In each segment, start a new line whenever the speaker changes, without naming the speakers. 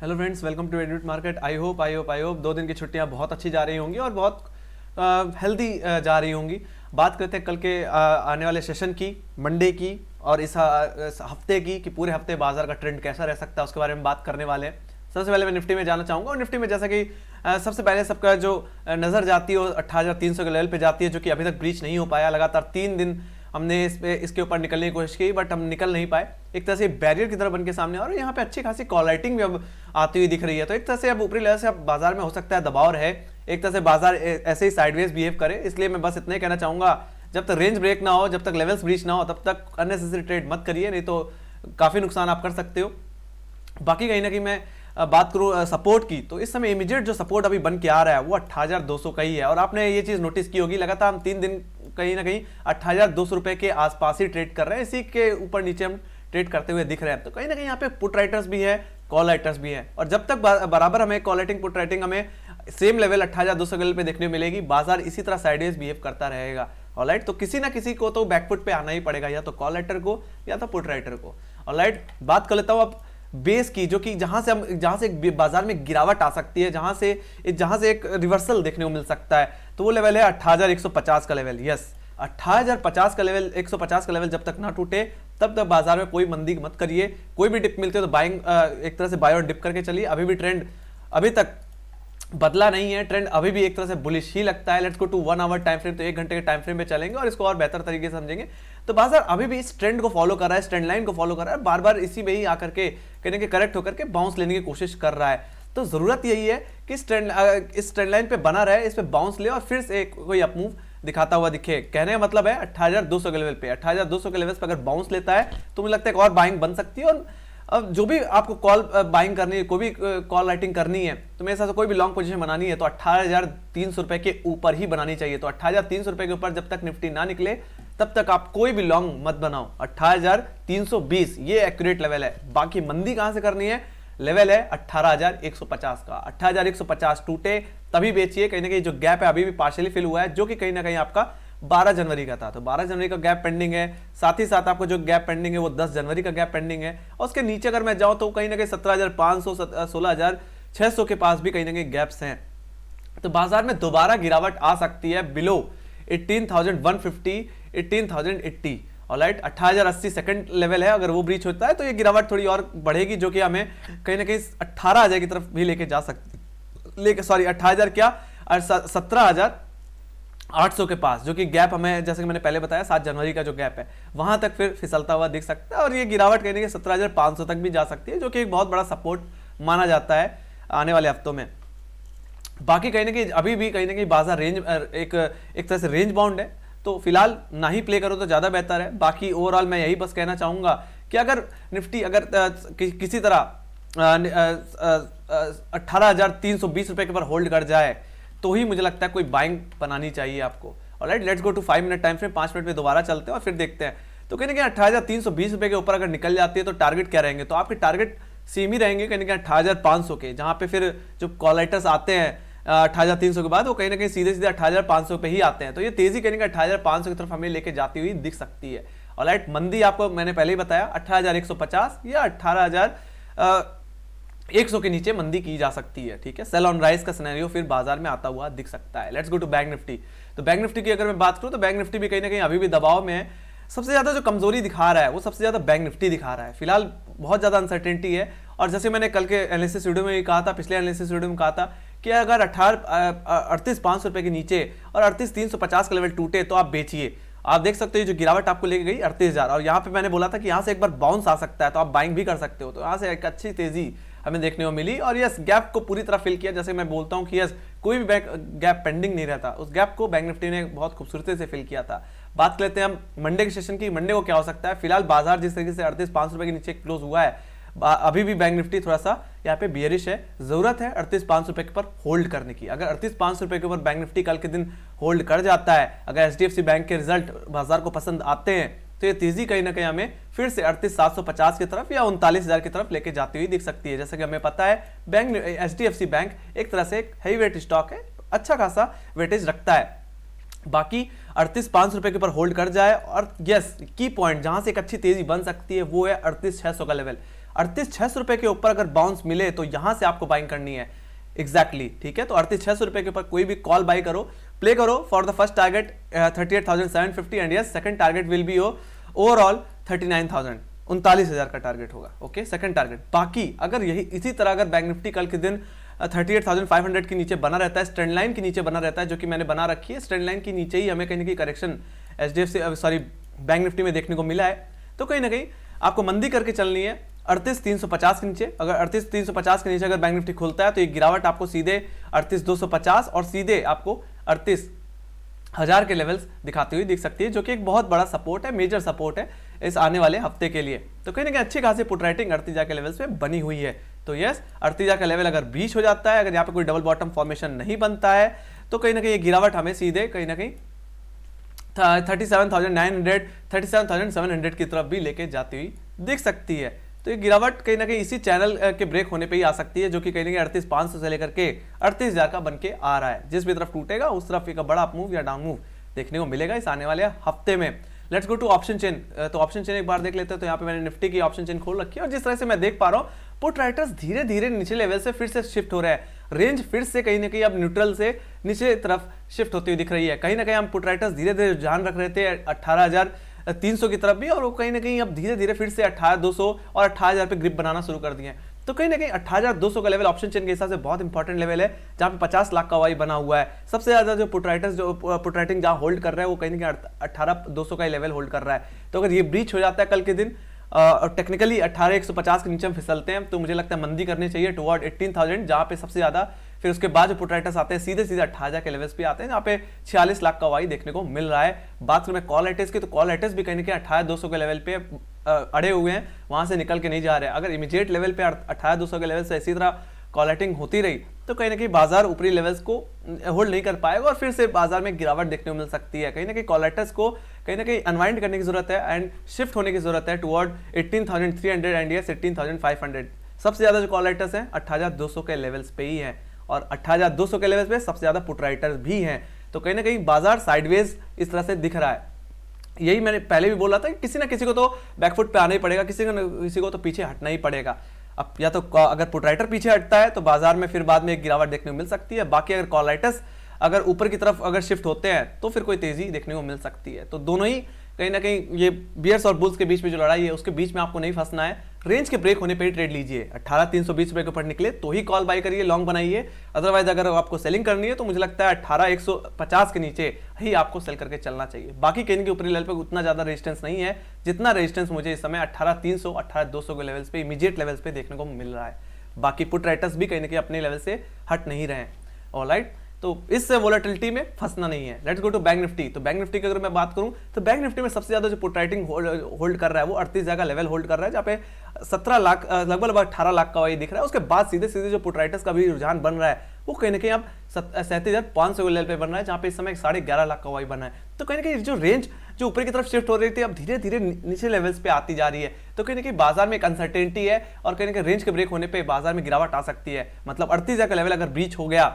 Hello friends, welcome to admit market. I hope 2 दिन की छुट्टियां बहुत अच्छी जा रही होंगी और बहुत हेल्दी जा रही होंगी। बात करते हैं कल के आने वाले सेशन की, मंडे की, और इस हफ्ते की कि पूरे हफ्ते बाजार का ट्रेंड कैसा रह सकता है, उसके बारे में बात करने वाले हैं। सबसे पहले मैं निफ्टी में जाना चाहूँगा, और निफ्टी में जैसा कि सबसे पहले सबका जो नज़र जाती है वो 18,300 के लेवल पे जाती है, जो कि अभी तक ब्रीच नहीं हो पाया। लगातार 3 दिन हमने इसके ऊपर निकलने की कोशिश की, बट हम निकल नहीं पाए। एक तरह से बैरियर की तरह बन के सामने, और यहाँ पे अच्छी खासी कॉल राइटिंग भी अब आती हुई दिख रही है। तो एक तरह से अब ऊपरी लेवल से अब बाजार में हो सकता है दबाव रहे, एक तरह से बाजार ऐसे ही साइडवेज बिहेव करे। इसलिए मैं बस इतना ही कहना चाहूँगा, जब तक रेंज ब्रेक ना हो, जब तक लेवल्स ब्रीच ना हो, तब तक अननेसेसरी ट्रेड मत करिए, नहीं तो काफ़ी नुकसान आप कर सकते हो। बाकी कहीं ना कहीं मैं बात करूँ सपोर्ट की, तो इस समय इमीडिएट जो सपोर्ट अभी बन के आ रहा है वो 18,200 का ही है। और आपने ये चीज़ नोटिस की होगी, लगातार हम 3 दिन कहीं ना कहीं 18,200 रुपए के आसपास ही ट्रेड कर रहे हैं। इसी के ऊपर नीचे हम ट्रेड करते हुए दिख रहे हैं। तो कहीं ना कहीं यहाँ पे पुट राइटर्स भी है, कॉल राइटर्स भी है, और जब तक बराबर हमें कॉल राइटिंग पुट राइटिंग हमें सेम लेवल 18,200 लेवल पे देखने मिलेगी, बाजार इसी तरह साइडवेज बिहेव करता रहेगा। ऑलराइट, तो किसी ना किसी को तो बैकफुट पे आना ही पड़ेगा, या तो कॉल राइटर को या तो पुट राइटर को। ऑलराइट, बात कर लेता हूँ अब बेस की, जो कि जहां से बाजार में गिरावट आ सकती है, जहां से एक रिवर्सल देखने को मिल सकता है, तो वो लेवल है 18,150 का लेवल। यस, 18,050 का लेवल, 150 का लेवल जब तक ना टूटे तब तक बाजार में कोई मंदी मत करिए। कोई भी डिप मिलते हो तो बाइंग, एक तरह से बाय और डिप करके चलिए। अभी भी ट्रेंड अभी तक बदला नहीं है, ट्रेंड अभी भी एक तरह से बुलिश ही लगता है। Let's go to 1 hour time frame, तो 1 घंटे के टाइम फ्रेम में चलेंगे और इसको और बेहतर तरीके से समझेंगे। तो बाजार अभी भी इस ट्रेंड को फॉलो कर रहा है, इस ट्रेंड लाइन को फॉलो कर रहा है, बार बार इसी में ही आकर के कहने के करेक्ट होकर के बाउंस लेने की कोशिश कर रहा है। तो जरूरत यही है कि इस ट्रेंड लाइन पे बना रहे, इस पे बाउंस ले और फिर से कोई अपमूव दिखाता हुआ दिखे। कहने का मतलब है 18,200 के लेवल पे, 18,200 के लेवल पे अगर बाउंस लेता है तो मुझे लगता है एक और बाइंग बन सकती है। और अब जो भी आपको कॉल बाइंग करनी है, कोई भी कॉल राइटिंग करनी है, तो मेरे हिसाब से कोई भी लॉन्ग पोजीशन बनानी है तो 18,300 रुपए के ऊपर ही बनानी चाहिए। तो 18,300 रुपए के ऊपर जब तक निफ्टी ना निकले तब तक आप कोई भी लॉन्ग मत बनाओ। 18,320 ये एक्यूरेट लेवल है। बाकी मंदी कहां से करनी है, लेवल है 18,150 का। 18,150 टूटे तभी बेचिए। कहीं ना कहीं जो गैप है अभी भी पार्शियली फिल हुआ है, जो कि कहीं ना कहीं आपका 12 जनवरी का था। तो 12 जनवरी का गैप पेंडिंग है, साथ ही साथ आपको जो गैप पेंडिंग है वो 10 जनवरी का गैप पेंडिंग है। और उसके नीचे अगर मैं जाऊं तो कहीं ना कहीं 17,500 16,600 के पास भी कहीं ना कहीं गैप्स हैं। तो बाजार में दोबारा गिरावट आ सकती है बिलो 18,150, 18,080। ऑलराइट, 18,080 सेकंड लेवल है। अगर वो ब्रीच होता है तो ये गिरावट थोड़ी और बढ़ेगी, जो कि हमें कहीं ना कहीं 18,000 की तरफ भी लेके जा सकती, लेके सॉरी 18,000 क्या, 17,800 के पास, जो कि गैप हमें जैसे कि मैंने पहले बताया 7 जनवरी का जो गैप है वहां तक फिर फिसलता हुआ दिख सकता है। और ये गिरावट कहने के 17,500 तक भी जा सकती है, जो कि एक बहुत बड़ा सपोर्ट माना जाता है आने वाले हफ्तों में। बाकी कहीं ना कहीं अभी भी कहीं ना कहीं बाजार रेंज एक तरह से रेंज बाउंड है, तो फिलहाल ना ही प्ले करो तो ज्यादा बेहतर है। बाकी ओवरऑल मैं यही बस कहना चाहूंगा कि अगर निफ्टी अगर किसी तरह 18,320 रुपए के ऊपर होल्ड कर जाए तो ही मुझे लगता है कोई बाइंग बनानी चाहिए आपको। Alright, let's go to 5 minute time frame, 5 minute में दोबारा चलते हैं और फिर देखते हैं। तो कहीं ना कहीं 18,320 रुपए के ऊपर अगर निकल जाती है तो टारगेट क्या रहेंगे, तो आपके टारगेट सेम ही रहेंगे कहीं ना कहीं 18,500 के, जहां पे फिर जो कॉल राइटर्स आते हैं 18,300 के बाद वो कहीं ना कहीं सीधे सीधे 18,500 पे ही आते हैं। तो ये तेजी कहीं ना कहीं 18,500 की तरफ हमें लेके जाती हुई दिख सकती है। ऑलराइट, मंदी आपको मैंने पहले ही बताया 18,150 या 18,100 के नीचे मंदी की जा सकती है। ठीक है, सेल ऑन राइज का सिनेरियो फिर बाजार में आता हुआ दिख सकता है। Let's go to Bank Nifty. तो बैंक निफ्टी की अगर मैं बात करूं तो बैंक निफ्टी भी कहीं ना कहीं अभी भी दबाव में है। सबसे ज्यादा जो कमजोरी दिखा रहा है वो सबसे ज्यादा बैंक निफ्टी दिखा रहा है। फिलहाल बहुत ज्यादा अनसर्टेनिटी है, और जैसे मैंने कल के एनालिसिस वीडियो में कहा था, पिछले एनालिसिस वीडियो में कहा था कि अगर 38,500 रुपए के नीचे और 38,350 का लेवल टूटे तो आप बेचिए। आप देख सकते हो जो गिरावट आपको लेके गई 38,000, और यहाँ पे मैंने बोला था कि यहाँ से एक बार बाउंस आ सकता है तो आप बाइंग भी कर सकते हो। तो यहाँ से एक अच्छी तेजी हमें देखने को मिली, और यस गैप को पूरी तरह फिल किया। जैसे मैं बोलता हूँ कि यस कोई भी गैप पेंडिंग नहीं रहता, उस गैप को बैंक निफ्टी ने बहुत खूबसूरती से फिल किया था। बात कर लेते हैं हम मंडे के सेशन की। मंडे को क्या हो सकता है, फिलहाल बाजार जिस तरीके से 38,500 रुपए के नीचे क्लोज हुआ है, अभी भी बैंक निफ्टी थोड़ा सा यहाँ पे बियरिश है। जरूरत है 38,500 रुपए के ऊपर होल्ड करने की। अगर 38,500 रुपए के ऊपर बैंक निफ्टी कल के दिन होल्ड कर जाता है, अगर एचडीएफसी बैंक के रिजल्ट बाजार को पसंद आते हैं, तो ये तेजी कहीं ना कहीं हमें फिर से 38,750 की तरफ या 39,000 की तरफ लेके जाती हुई दिख सकती है। जैसा कि हमें पता है बैंक एचडीएफसी बैंक एक तरह से एक हैवी वेट स्टॉक है, अच्छा खासा वेटेज रखता है। बाकी 38,500 रुपए के ऊपर होल्ड कर जाए, और यस की पॉइंट जहां से एक अच्छी तेजी बन सकती है वो है 38,600 का लेवल। 38,600 के ऊपर अगर बाउंस मिले तो यहां से आपको बाइंग करनी है एग्जैक्टली ठीक है। तो 38,600 के ऊपर कोई भी कॉल बाई करो, प्ले करो for the first target 38,750 and yes second target will be overall 39,000, 39,000 का टारगेट होगा। Okay second target. बाकी अगर यही इसी तरह अगर बैंक निफ्टी कल के दिन 38,500 के नीचे बना रहता है, स्ट्रेंड लाइन के नीचे बना रहता है, जो कि मैंने बना रखी है, स्ट्रेंड लाइन के नीचे ही हमें कहीं ना कहीं करेक्शन बैंक निफ्टी में देखने को मिला है, तो कहीं ना कहीं आपको मंदी करके चलनी है 38,350 के नीचे। अगर 38,350 के नीचे अगर बैंक निफ्टी खुलता है तो ये गिरावट आपको सीधे 38,250 और सीधे आपको 38,000 के लेवल्स दिखाती हुई दिख सकती है, जो कि एक बहुत बड़ा सपोर्ट है, मेजर सपोर्ट है इस आने वाले हफ्ते के लिए। तो कहीं ना कहीं अच्छी खासी पुट राइटिंग 38,000 के लेवल्स पे बनी हुई है। तो यस 38,000 का लेवल अगर ब्रीच हो जाता है, अगर यहाँ पे कोई डबल बॉटम फॉर्मेशन नहीं बनता है, तो कहीं ना कहीं ये गिरावट हमें सीधे कहीं ना कहीं 37,900 37,700 की तरफ भी लेके जाती हुई दिख सकती है। तो ये गिरावट कहीं ना कहीं इसी चैनल के ब्रेक होने पे ही आ सकती है, जो कि कहीं ना कहीं 38,500 से लेकर के 38,000 का बन के आ रहा है। जिस भी तरफ टूटेगा उस तरफ एक बड़ा अप मूव या डाउन मूव देखने को मिलेगा इस आने वाले हफ्ते में। Let's go to option chain. तो ऑप्शन चेन एक बार देख लेते हैं। तो यहाँ पे मैंने निफ्टी की ऑप्शन चेन खोल रखी है और जिस तरह से मैं देख पा रहा हूँ पुट राइटर्स धीरे धीरे नीचे लेवल से फिर से शिफ्ट हो रहे हैं, रेंज फिर से कहीं ना कहीं अब न्यूट्रल से नीचे तरफ शिफ्ट होती हुई दिख रही है। कहीं ना कहीं हम पुट राइटर्स धीरे धीरे रुझान रख रहे थे 18,300 की तरफ भी, और वो कहीं ना कहीं अब धीरे धीरे फिर से 18,200 और 18,000 पे ग्रिप बनाना शुरू कर दिए हैं। तो कहीं ना कहीं 18,200 का लेवल ऑप्शन चेन के हिसाब से बहुत इंपॉर्टेंट लेवल है, जहां पे 50 लाख का वाई बना हुआ है। सबसे ज्यादा जो पुट राइटर्स जो पुट राइटिंग जहां होल्ड कर रहा है वो कहीं ना कहीं 18,200 का लेवल होल्ड कर रहा है। तो अगर ये ब्रीच हो जाता है कल के दिन और टेक्निकली 18,150 के नीचे हम फिसलते हैं, तो मुझे लगता है मंदी करनी चाहिए टुवर्ड 18,000, जहां पे सबसे ज्यादा फिर उसके बाद जो पुट राइटर्स आते हैं सीधे सीधे 18,000 के लेवल्स पे आते हैं, जहां पे 46 लाख का वाई देखने को मिल रहा है। बात करूं मैं कॉल राइटर्स की, तो कॉल राइटर्स भी कहीं ना कहीं 18,200 के लेवल पे अड़े हुए हैं, वहां से निकल के नहीं जा रहे हैं। अगर इमीडिएट लेवल पे 18,200 के लेवल से इसी तरह कॉल राइटिंग होती रही तो कहीं ना कहीं बाजार ऊपरी लेवल्स को होल्ड नहीं कर पाएगा और फिर से बाजार में गिरावट देखने को मिल सकती है। कहीं ना कहीं कॉल राइटर्स को कहीं ना कहीं अनवाइंड करने की जरूरत है एंड शिफ्ट होने की जरूरत है टुवर्ड 18,300 एंड यस 18,500। सबसे ज्यादा जो कॉल राइटर्स हैं 18,200 के लेवल्स पे ही है और 18,200 के लेवल्स पे सबसे ज्यादा पुट राइटर्स भी हैं। तो कहीं ना कहीं बाजार साइडवेज इस तरह से दिख रहा है। यही मैंने पहले भी बोला था कि किसी ना किसी को तो बैकफुट पे आना ही पड़ेगा, किसी को तो पीछे हटना ही पड़ेगा। अब या तो अगर पुट राइटर पीछे हटता है तो बाजार में फिर बाद में एक गिरावट देखने को मिल सकती है, बाकी अगर कॉल राइटर्स अगर ऊपर की तरफ अगर शिफ्ट होते हैं तो फिर कोई तेजी देखने को मिल सकती है। तो दोनों ही कहीं ना कहीं ये बियर्स और बुल्स के बीच में जो लड़ाई है उसके बीच में आपको नहीं फंसना है। रेंज के ब्रेक होने पे ही ट्रेड लीजिए। 18,320 रुपए के ऊपर निकले तो ही कॉल बाई करिए, लॉन्ग बनाइए। अदरवाइज अगर आपको सेलिंग करनी है तो मुझे लगता है 18,150 के नीचे ही आपको सेल करके चलना चाहिए। बाकी कहीं के ऊपरी लेवल पे उतना ज्यादा रेजिस्टेंस नहीं है जितना रेजिस्टेंस मुझे इस समय 18,300 18,200 के लेवल्स पे इमीडिएट लेवल्स पे देखने को मिल रहा है। बाकी पुट राइटर्स भी कहीं ना कहीं अपने लेवल से हट नहीं रहे हैं। ऑलराइट, तो इस वोलेटिलिटी में फंसना नहीं है। Let's go to Bank Nifty. तो बैंक निफ्टी की अगर मैं बात करूं तो बैंक निफ्टी में सबसे ज्यादा जो पुट राइटिंग होल्ड कर रहा है वो 38,000 का लेवल होल्ड कर रहा है, जहां पे 17 लाख लगभग 18 लाख का वही दिख रहा है। उसके बाद सीधे सीधे जो पुट राइटर्स का भी रुझान बन रहा है वो कहीं ना कहीं अब 37,500 के लेवल पे बन रहा है, जहां पे इस समय 11.5 लाख का वही बना है। तो कहीं ना कहीं जो रेंज जो ऊपर की तरफ शिफ्ट हो रही थी अब धीरे धीरे नीचे लेवल्स पे आती जा रही है। तो कहीं ना कहीं बाजार में एक अनसर्टेनिटी है और कहीं ना कहीं रेंज के ब्रेक होने पर बाजार में गिरावट आ सकती है। मतलब 38,000 का लेवल अगर ब्रीच हो गया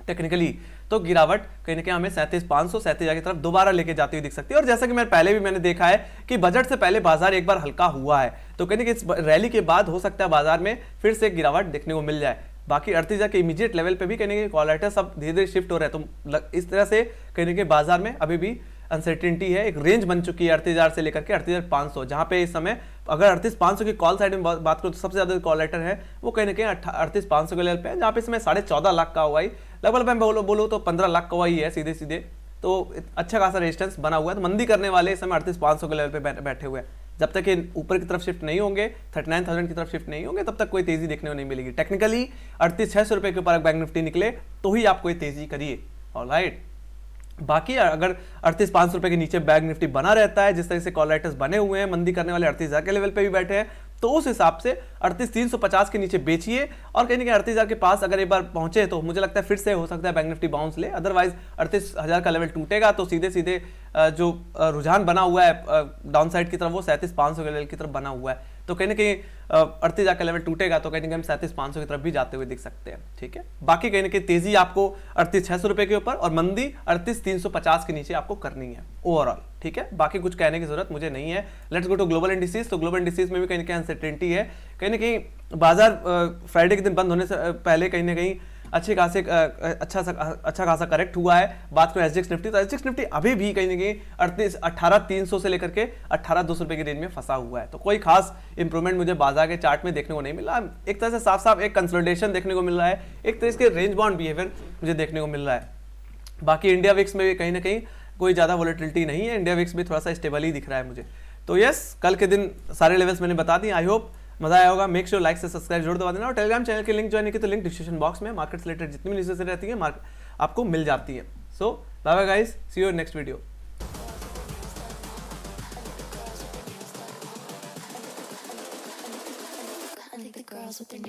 टेक्निकली तो गिरावट कहीं ना कहीं हमें 37,500 37,000 की तरफ दोबारा लेके जाती हुई दिख सकती है। और जैसा कि मैंने देखा है कि बजट से पहले बाजार एक बार हल्का हुआ है, तो कहीं ना कहीं इस रैली के बाद हो सकता है बाजार में फिर से गिरावट देखने को मिल जाए। बाकी 38,000 के इमीडिएट लेवल पे भी कहीं ना कहीं कॉल राइटर्स अब धीरे धीरे शिफ्ट हो रहे हैं। तो इस तरह से कहीं ना कहीं बाजार में अभी भी अनसर्टेनिटी है। एक रेंज बन चुकी है 38,000 से लेकर के 38,500, जहां पे इस समय अगर 38,500 की कॉल साइड में बात करूं तो सबसे ज्यादा कॉल राइटर है वो कहीं ना कहीं 38,500 के लेवल पे है, जहां पे इसमें 14.5 लाख का हुआ ही लगभग मैं बोलूं तो 15 लाख का हुआ ही है सीधे सीधे। तो अच्छा खासा रेजिस्टेंस बना हुआ है। तो मंदी करने वाले इस समय 38,500 के लेवल पे बैठे हुए हैं। जब तक ये ऊपर की तरफ शिफ्ट नहीं होंगे 39,000 की तरफ शिफ्ट नहीं होंगे तब तक कोई तेजी देखने को नहीं मिलेगी। टेक्निकली 38,600 रुपए के ऊपर बैंक निफ्टी निकले तो ही आप कोई तेजी करिए। ऑलराइट, बाकी अगर 38,500 रुपए के नीचे बैंक निफ्टी बना रहता है, जिस तरह से कॉल राइटर्स बने हुए हैं, मंदी करने वाले 38,000 के लेवल पे भी बैठे हैं, तो उस हिसाब से 38,350 के नीचे बेचिए और कहीं ना कहीं 38,000 के पास अगर एक बार पहुंचे तो मुझे लगता है फिर से हो सकता है बैंक निफ्टी बाउंस ले। अदरवाइज 38,000 का लेवल टूटेगा तो सीधे सीधे जो रुझान बना हुआ है डाउन साइड की तरफ वो 37,500 के लेवल की तरफ बना हुआ है। तो कहीं ना कहीं 38 जाकर लेवल टूटेगा तो कहीं ना कहीं हम 37,500 की तरफ भी जाते हुए दिख सकते हैं। ठीक है, बाकी कहीं ना कहीं तेजी आपको 38,600 रुपए के ऊपर और मंदी 38,350 के नीचे आपको करनी है ओवरऑल। ठीक है, बाकी कुछ कहने की जरूरत मुझे नहीं है। Let's go to global indices. तो ग्लोबल इंडिसेस में भी कहीं ना कहीं अनसर्टेनिटी है। कहीं ना कहीं बाजार फ्राइडे के दिन बंद होने से पहले कहीं ना कहीं अच्छे खासे अच्छा खासा करेक्ट हुआ है। बात करें एसजीएक्स निफ्टी, तो एसजीएक्स निफ्टी अभी भी कहीं ना कहीं 18,300 से लेकर के 18,200 रुपए की रेंज में फंसा हुआ है। तो कोई खास इंप्रूवमेंट मुझे बाजार के चार्ट में देखने को नहीं मिला। एक तरह से साफ साफ एक कंसोलिडेशन देखने को मिल रहा है, एक तरह से रेंज बाउंड बिहेवियर मुझे देखने को मिल रहा है। बाकी इंडिया विक्स में भी कहीं ना कहीं कोई ज्यादा वोलेटिलिटी नहीं है, इंडिया विक्स भी थोड़ा सा स्टेबल ही दिख रहा है मुझे। तो यस, कल के दिन सारे लेवल्स मैंने बता दिए। आई होप मजा आया होगा। मेक श्योर लाइक से सब्सक्राइब जरूर दबा देना और टेलीग्राम चैनल के लिंक ज्वाइन की तो लिंक डिस्क्रिप्शन बॉक्स में मार्केट से रिलेटेड जितनी भी न्यूज़ रहती है आपको मिल जाती है। So bye bye guys, see you in next video.
Girls with their